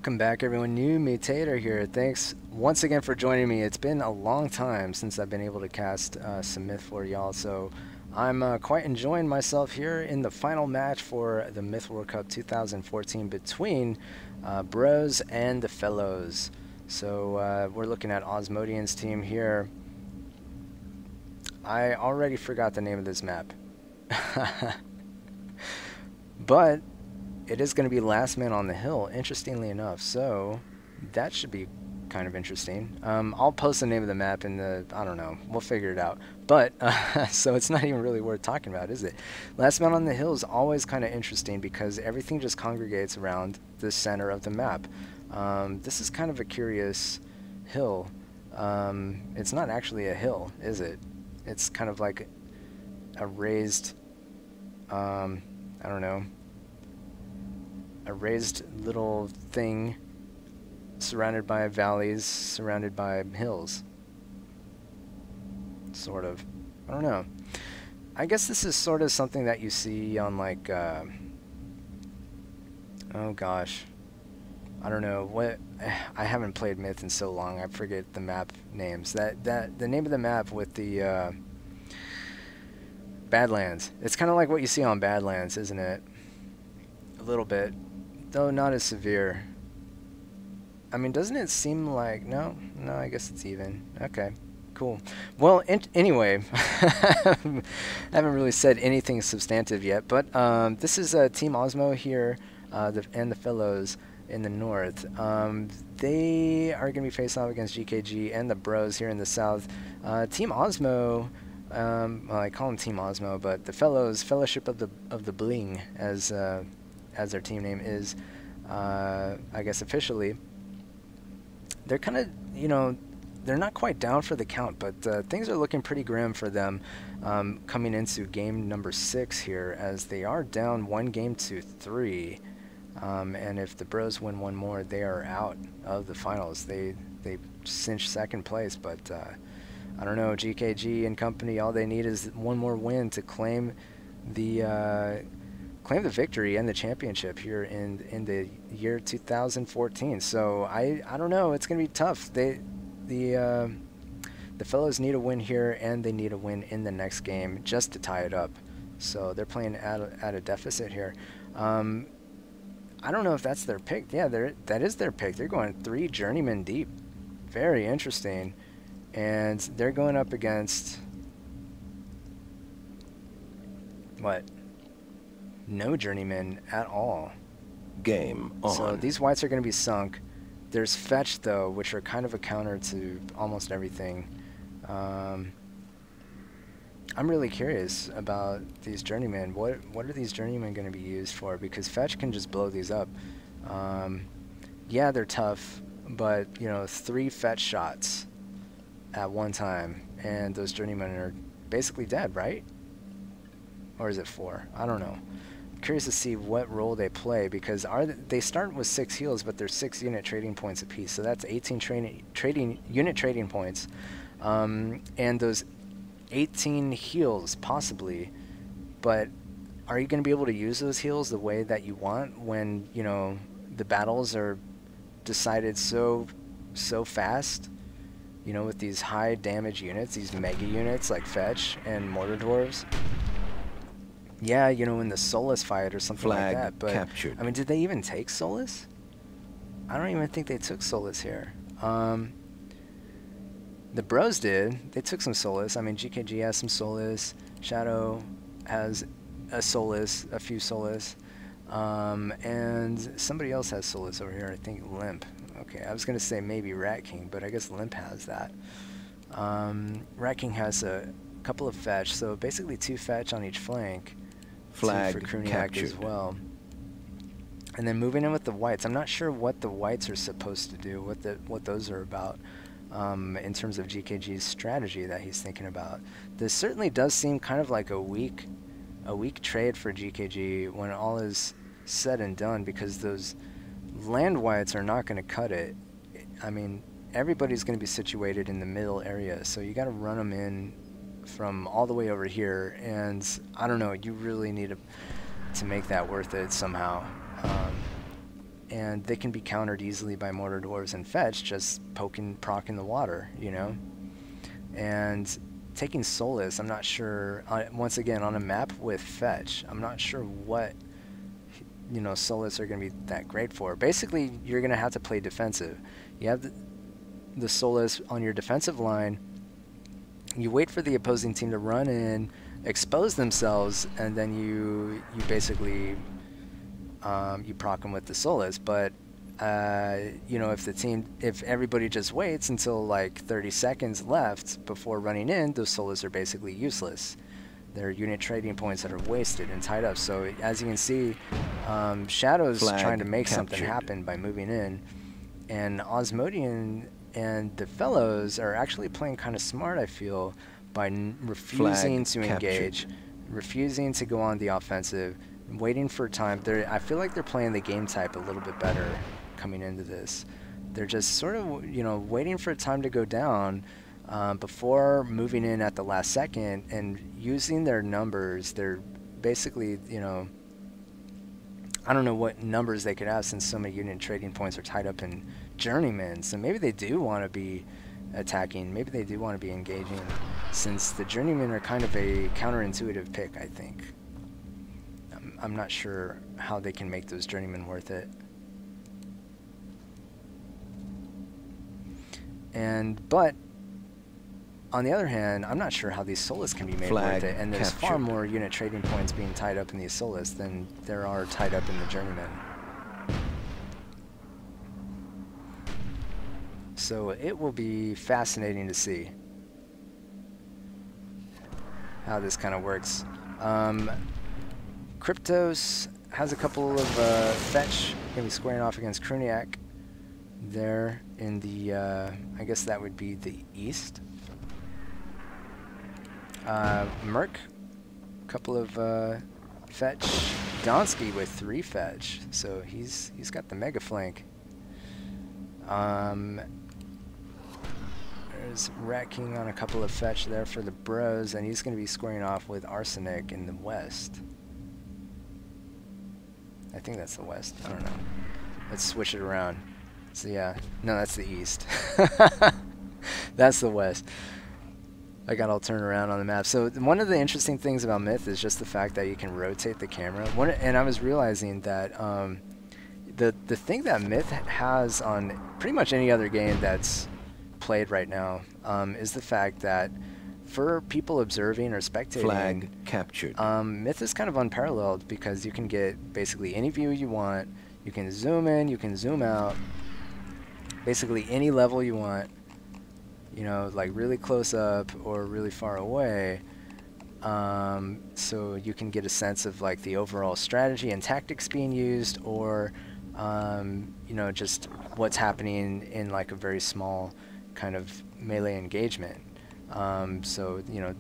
Welcome back, everyone. New Mutator here. Thanks once again for joining me. It's been a long time since I've been able to cast some Myth for y'all, so I'm quite enjoying myself here in the final match for the Myth World Cup 2014 between Bros and the Fellows. So we're looking at Osmodian's team here. I already forgot the name of this map. But it is going to be last man on the hill, interestingly enough, so that should be kind of interesting. I'll post the name of the map in the, I don't know, we'll figure it out. But, so it's not even really worth talking about, is it? Last man on the hill is always kind of interesting because everything just congregates around the center of the map. This is kind of a curious hill. It's not actually a hill, is it? It's kind of like a raised, I don't know, a raised little thing surrounded by valleys, surrounded by hills. Sort of. I don't know. I guess this is sort of something that you see on like, oh gosh. I don't know what, I haven't played Myth in so long, I forget the map names. The name of the map with the, Badlands. It's kind of like what you see on Badlands, isn't it? A little bit. Though not as severe. I mean, doesn't it seem like... No, I guess it's even. Okay, cool. Well, anyway, I haven't really said anything substantive yet, but this is Team Osmo here and the Fellows in the north. They are going to be facing off against GKG and the Bros here in the south. Team Osmo... well, I call them Team Osmo, but the Fellows, Fellowship of the Bling, as their team name is, I guess officially. They're kind of, you know, they're not quite down for the count, but things are looking pretty grim for them coming into game number 6 here, as they are down 1-3. And if the Bros win one more, they are out of the finals. They cinch second place, but I don't know, GKG and company, all they need is one more win to claim the victory and the championship here in the year 2014. So I don't know, it's gonna be tough. The Fellows need a win here, and they need a win in the next game just to tie it up. So they're playing at a deficit here. I don't know if that's their pick. Yeah, that is their pick. They're going 3 journeymen deep. Very interesting. And they're going up against what? No journeyman at all. Game on. So these whites are going to be sunk. There's fetch though, which are kind of a counter to almost everything. I'm really curious about these journeymen. What are these journeymen going to be used for? Because fetch can just blow these up. Yeah, they're tough, but you know, 3 fetch shots at one time, and those journeymen are basically dead, right? Or is it 4? I don't know. Curious to see what role they play, because they start with 6 heals, but they're 6 unit trading points apiece, so that's 18 unit trading points, and those 18 heals possibly. But are you going to be able to use those heals the way that you want when, you know, the battles are decided so fast? You know, with these high damage units, these mega units like Fetch and Mortar Dwarves. Yeah, you know, in the Solus fight or something like that. But captured. I mean, did they even take Solus? I don't even think they took Solus here. The Bros did. They took some Solus. I mean, GKG has some Solus. Shadow has a Solus, a few Solus. And somebody else has Solus over here. I think Limp. Okay, I was going to say maybe Rat King, but I guess Limp has that. Rat King has a couple of fetch, so basically 2 fetch on each flank. Flag for Kruniak captured as well. And then moving in with the whites. I'm not sure what the whites are supposed to do, what those are about, in terms of GKG's strategy that he's thinking about. This certainly does seem kind of like a weak trade for GKG when all is said and done, because those land whites are not going to cut it. I mean, everybody's going to be situated in the middle area, so you got to run them in from all the way over here, and I don't know, you really need to make that worth it somehow. and they can be countered easily by mortar dwarves and fetch, just procking the water, you know. And taking Soulless, I'm not sure, once again, on a map with fetch, I'm not sure what, you know, Soulless are going to be that great for. Basically, you're going to have to play defensive. You have the Soulless on your defensive line, you wait for the opposing team to run in, expose themselves, and then you basically you proc them with the Soulless. But you know, if everybody just waits until like 30 seconds left before running in, those Soulless are basically useless. They're unit trading points that are wasted and tied up. So as you can see, Shadow's trying to make something happen by moving in, and Osmodian and the fellows are actually playing kind of smart, I feel, by refusing to engage, refusing to go on the offensive, waiting for time. I feel like they're playing the game type a little bit better coming into this. They're just sort of, you know, waiting for time to go down before moving in at the last second and using their numbers. They're basically, you know, I don't know what numbers they could have since so many unit trading points are tied up in journeymen. So maybe they do want to be attacking. Maybe they do want to be engaging, since the journeymen are kind of a counterintuitive pick, I think. I'm not sure how they can make those journeymen worth it. But on the other hand, I'm not sure how these Soulless can be made worth it, and there's far more unit trading points being tied up in these Soulless than there are tied up in the journeymen. So it will be fascinating to see how this kind of works. Kryptos has a couple of fetch, going to be squaring off against Kruniak there in the, I guess that would be the east. Merc, a couple of fetch. Donsky with 3 fetch, so he's got the mega flank. There's Rat King on a couple of fetch there for the bros, and he's going to be squaring off with Arsenic in the west. I think that's the west. I don't know. Let's switch it around. So yeah, no, that's the east. That's the west. I got all turned around on the map. So one of the interesting things about Myth is just the fact that you can rotate the camera. And I was realizing that the thing that Myth has on pretty much any other game that's played right now is the fact that for people observing or spectating, flag captured. Myth is kind of unparalleled because you can get basically any view you want. You can zoom in, you can zoom out, basically any level you want. You know, like really close up or really far away. So you can get a sense of like the overall strategy and tactics being used, or you know, just what's happening in like a very small kind of melee engagement. So you know,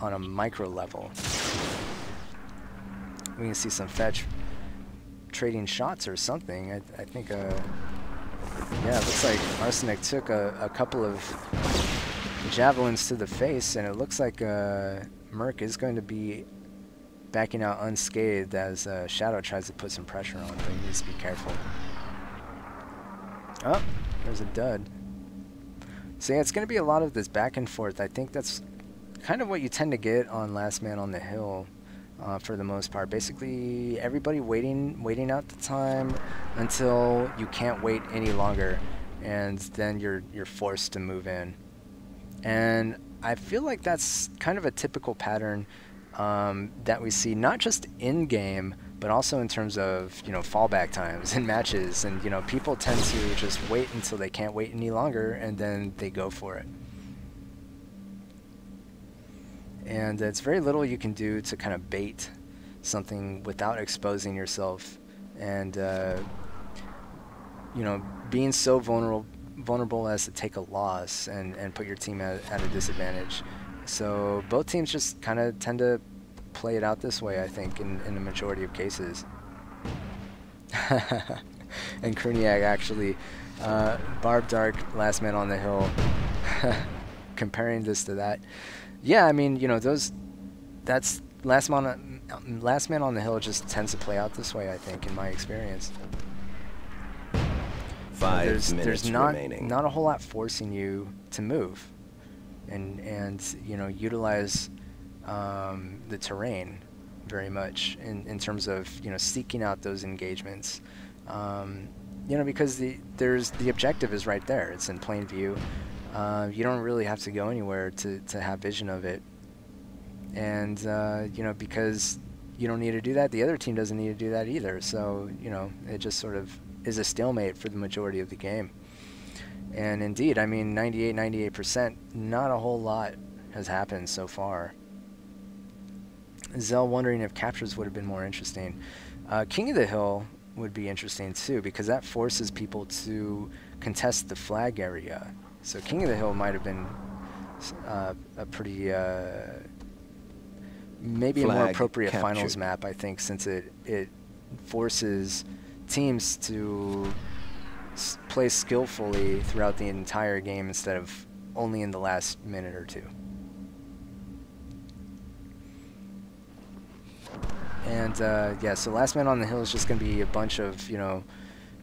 on a micro level, we can see some fetch trading shots or something. I think. Yeah, it looks like Arsenic took a couple of javelins to the face, and it looks like Merc is going to be backing out unscathed as Shadow tries to put some pressure on, but he needs to be careful. Oh, there's a dud. So yeah, it's going to be a lot of this back and forth. I think that's kind of what you tend to get on Last Man on the Hill. For the most part, basically everybody waiting out the time until you can't wait any longer, and then you're forced to move in. And I feel like that's kind of a typical pattern that we see not just in game, but also in terms of, you know, fallback times in matches. And you know, people tend to just wait until they can't wait any longer, and then they go for it. And it's very little you can do to kind of bait something without exposing yourself, and you know, being so vulnerable as to take a loss and put your team at a disadvantage. So both teams just kind of tend to play it out this way, I think, in the majority of cases. And Kruniak actually, Barb Dark, Last Man on the Hill, comparing this to that. Yeah, I mean, you know, that's Last Man on the Hill just tends to play out this way, I think, in my experience. there's not remaining. not a whole lot forcing you to move, and you know, utilize the terrain very much in terms of, you know, seeking out those engagements. You know, because the objective is right there. It's in plain view. You don't really have to go anywhere to have vision of it. And you know, because you don't need to do that, the other team doesn't need to do that either. So, you know, it just sort of is a stalemate for the majority of the game. And indeed, I mean, 98%, not a whole lot has happened so far. Zell wondering if captures would have been more interesting. King of the Hill would be interesting too, because that forces people to contest the flag area. So King of the Hill might have been a pretty, maybe Flag a more appropriate captured. finals map, I think, since it forces teams to play skillfully throughout the entire game instead of only in the last minute or two. And yeah, so last man on the hill is just going to be a bunch of, you know,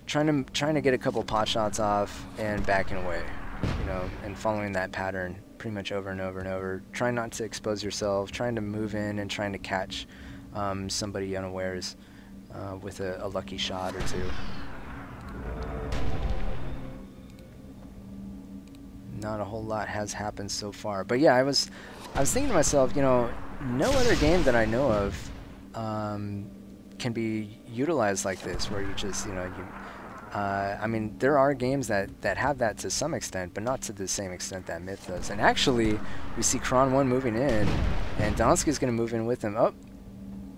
trying to get a couple pot shots off and backing away, you know, and following that pattern pretty much over and over and over. Trying not to expose yourself, trying to move in and trying to catch somebody unawares with a lucky shot or two. Not a whole lot has happened so far, but yeah, I was thinking to myself, you know, no other game that I know of can be utilized like this, where you just, you know, I mean, there are games that have that to some extent, but not to the same extent that Myth does. And actually, we see Kron 1 moving in, and Donsky's going to move in with him. Oh,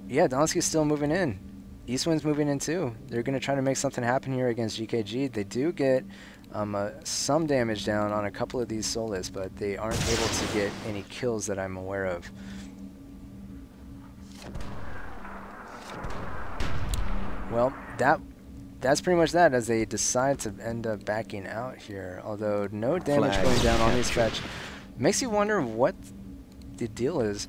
yeah, Donsky's still moving in. Eastwind's moving in too. They're going to try to make something happen here against GKG. They do get some damage down on a couple of these Solis, but they aren't able to get any kills that I'm aware of. Well, that's pretty much that, as they decide to end up backing out here. Although no damage Flag going down on these captured. stretch. Makes you wonder what the deal is.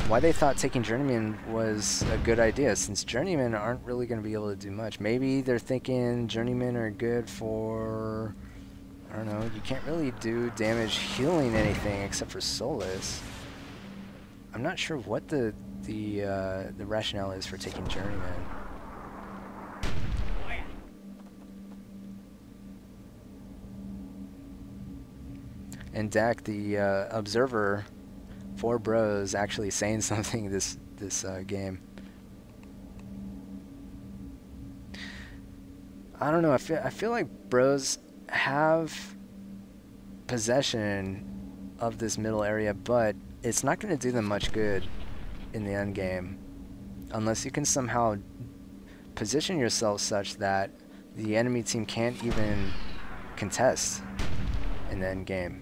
Why they thought taking Journeyman was a good idea, since Journeymen aren't really going to be able to do much. Maybe they're thinking Journeymen are good for, I don't know, you can't really do damage healing anything except for Solus. I'm not sure what the rationale is for taking Journeyman. And Dak, the observer for Bros, actually saying something this game. I don't know. I feel like Bros have possession of this middle area, but it's not going to do them much good in the end game unless you can somehow position yourself such that the enemy team can't even contest in the end game.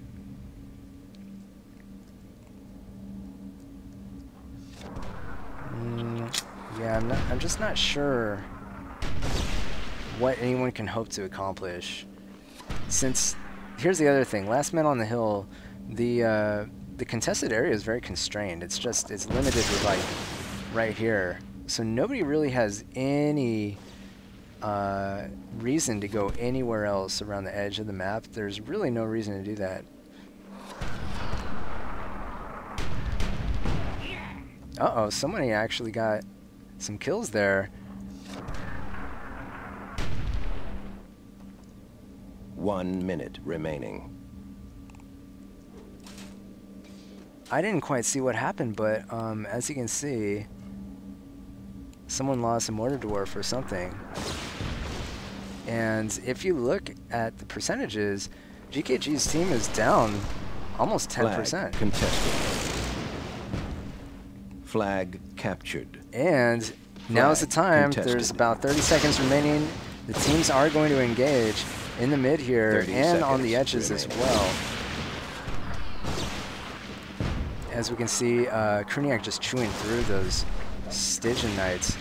Yeah, I'm just not sure what anyone can hope to accomplish. Since, here's the other thing, last man on the hill, the contested area is very constrained. It's limited with, like, right here. So nobody really has any reason to go anywhere else around the edge of the map. There's really no reason to do that. Uh-oh, somebody actually got some kills there. 1 minute remaining. I didn't quite see what happened, but as you can see, someone lost a mortar dwarf or something. And if you look at the percentages, GKG's team is down almost 10%. Flag contested. Flag captured. And now's the time. Contested. There's about 30 seconds remaining. The teams are going to engage in the mid here and on the edges as well. As we can see, Kruniak just chewing through those Stygian Knights.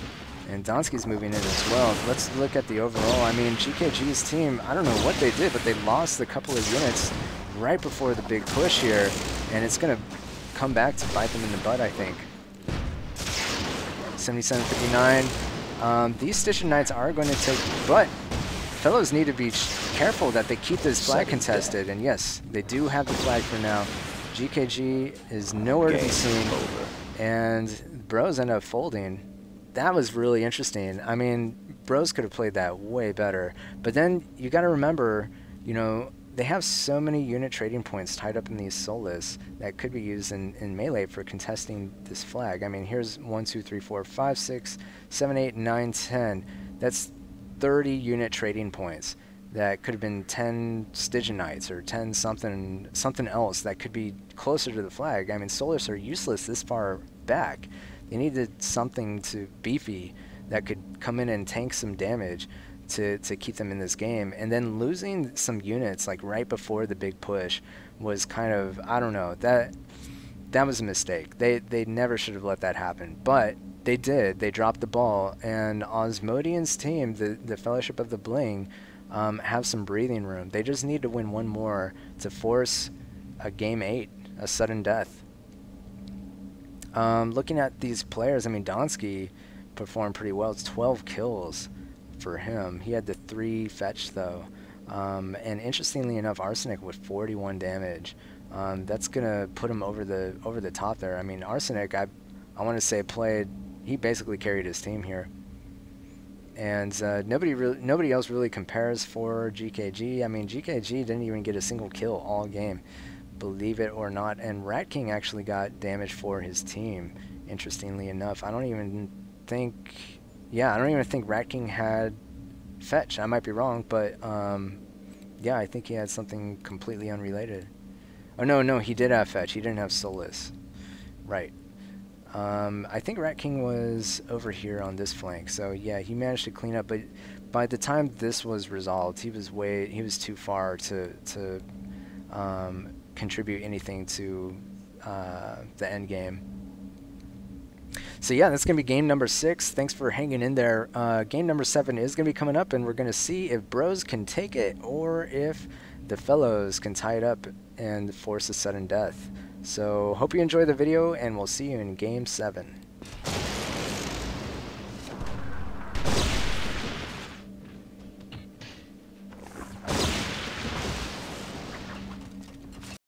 And Donsky's moving in as well. Let's look at the overall. I mean, GKG's team, I don't know what they did, but they lost a couple of units right before the big push here. And it's going to come back to bite them in the butt, I think. 77-59. These Stygian Knights are going to take, but fellows need to be careful that they keep this flag Sudden contested. death. And yes, they do have the flag for now. GKG is nowhere to be Game seen. over. And Bros end up folding. That was really interesting. I mean, Bros could have played that way better. But then you got to remember, you know, they have so many unit trading points tied up in these Solus that could be used in melee for contesting this flag. I mean, here's 1, 2, 3, 4, 5, 6, 7, 8, 9, 10. That's 30 unit trading points. That could have been 10 Stygianites or 10 something else that could be closer to the flag. I mean, Solus are useless this far back. They needed something beefy that could come in and tank some damage to keep them in this game. And then losing some units like right before the big push was kind of, I don't know, that was a mistake. They never should have let that happen. But they did. They dropped the ball, and Osmodian's team, the Fellowship of the Bling, have some breathing room. They just need to win one more to force a game 8, a sudden death. Looking at these players, I mean, Donsky performed pretty well. It's 12 kills for him. He had the 3 fetch though. And interestingly enough, Arsenic with 41 damage. That's gonna put him over the top there. I mean, Arsenic, I want to say he basically carried his team here. And nobody else really compares for GKG. I mean, GKG didn't even get a single kill all game, believe it or not. And Rat King actually got damage for his team, interestingly enough. I don't even think Rat King had fetch. I might be wrong, but yeah, I think he had something completely unrelated. Oh, no, he did have fetch. He didn't have Solus. Right. I think Rat King was over here on this flank, so yeah, he managed to clean up, but by the time this was resolved, he was too far to contribute anything to the end game. So yeah, that's going to be game number 6. Thanks for hanging in there. Game number 7 is going to be coming up, and we're going to see if Bros can take it or if the Fellows can tie it up and force a sudden death. So hope you enjoy the video, and we'll see you in game 7.